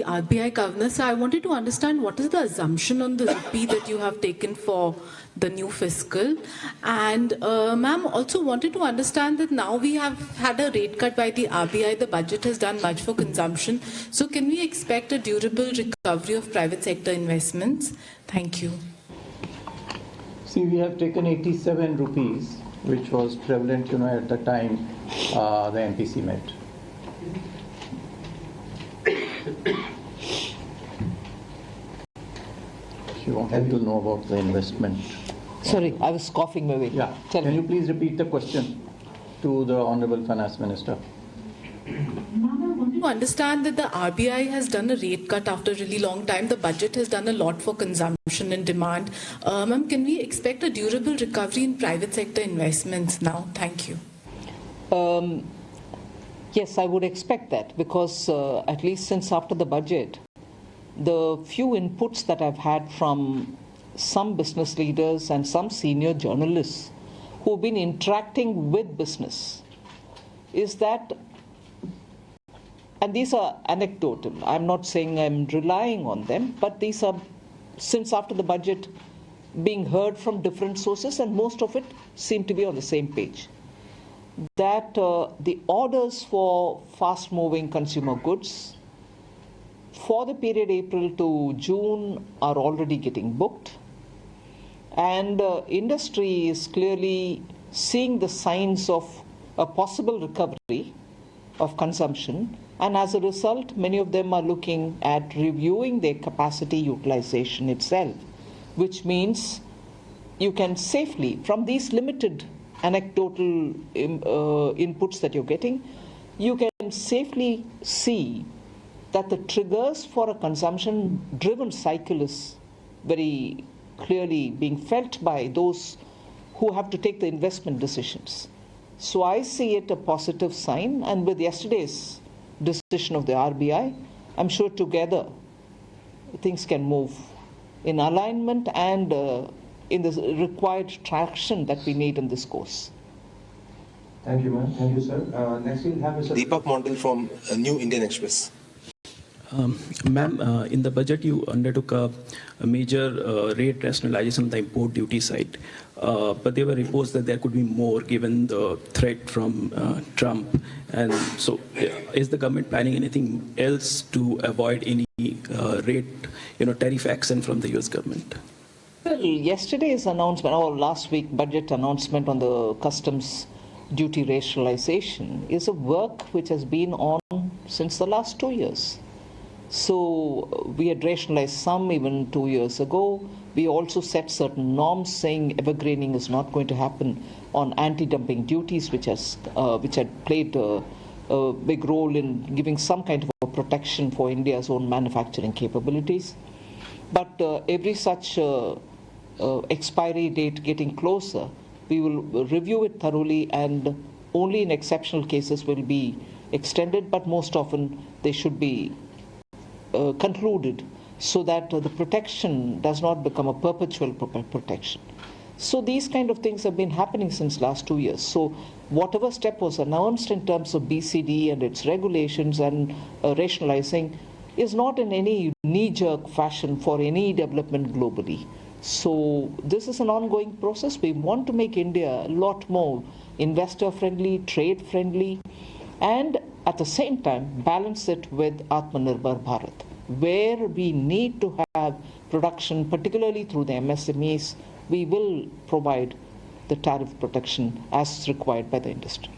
RBI governor. So I wanted to understand what is the assumption on the rupee that you have taken for the new fiscal. And ma'am, also wanted to understand that now we have had a rate cut by the RBI. The budget has done much for consumption. So can we expect a durable recovery of private sector investments? Thank you. See, we have taken 87 rupees, which was prevalent, at the time the MPC met. She wanted to know about the investment. Sorry, I was coughing my way. Yeah. Can you please repeat the question to the Honorable Finance Minister? Ma'am, I want to understand that the RBI has done a rate cut after a really long time. The budget has done a lot for consumption and demand. Ma'am, can we expect a durable recovery in private sector investments now? Thank you. Yes, I would expect that because at least since after the budget, the few inputs that I've had from some business leaders and some senior journalists who've been interacting with business is that, and these are anecdotal, I'm not saying I'm relying on them, but these are since after the budget being heard from different sources, and most of it seem to be on the same page, that the orders for fast-moving consumer goods for the period April to June are already getting booked, and industry is clearly seeing the signs of a possible recovery of consumption, and as a result, many of them are looking at reviewing their capacity utilization itself, which means you can safely, from these limited anecdotal inputs that you're getting, you can safely see that the triggers for a consumption-driven cycle is very clearly being felt by those who have to take the investment decisions. So I see it a positive sign, and with yesterday's decision of the RBI, I'm sure together things can move in alignment and in the required traction that we need in this course. Thank you, ma'am. Thank you, sir. Next we'll have Mr. Deepak Mondal from New Indian Express. Ma'am, in the budget you undertook a major rate rationalization on the import duty side, but there were reports that there could be more given the threat from Trump. And so is the government planning anything else to avoid any tariff action from the US government? Well, yesterday's announcement, or last week budget announcement on the customs duty rationalization is a work which has been on since the last 2 years. So we had rationalized some even 2 years ago. We also set certain norms saying evergreening is not going to happen on anti-dumping duties, which had played a big role in giving some kind of a protection for India's own manufacturing capabilities. But every such expiry date getting closer, we will review it thoroughly, and only in exceptional cases will be extended, but most often they should be concluded so that the protection does not become a perpetual protection. So these kind of things have been happening since last 2 years. So whatever step was announced in terms of BCD and its regulations and rationalizing is not in any knee-jerk fashion for any development globally. So this is an ongoing process. We want to make India a lot more investor-friendly, trade-friendly, and at the same time balance it with Atmanirbhar Bharat, where we need to have production, particularly through the MSMEs. We will provide the tariff protection as required by the industry.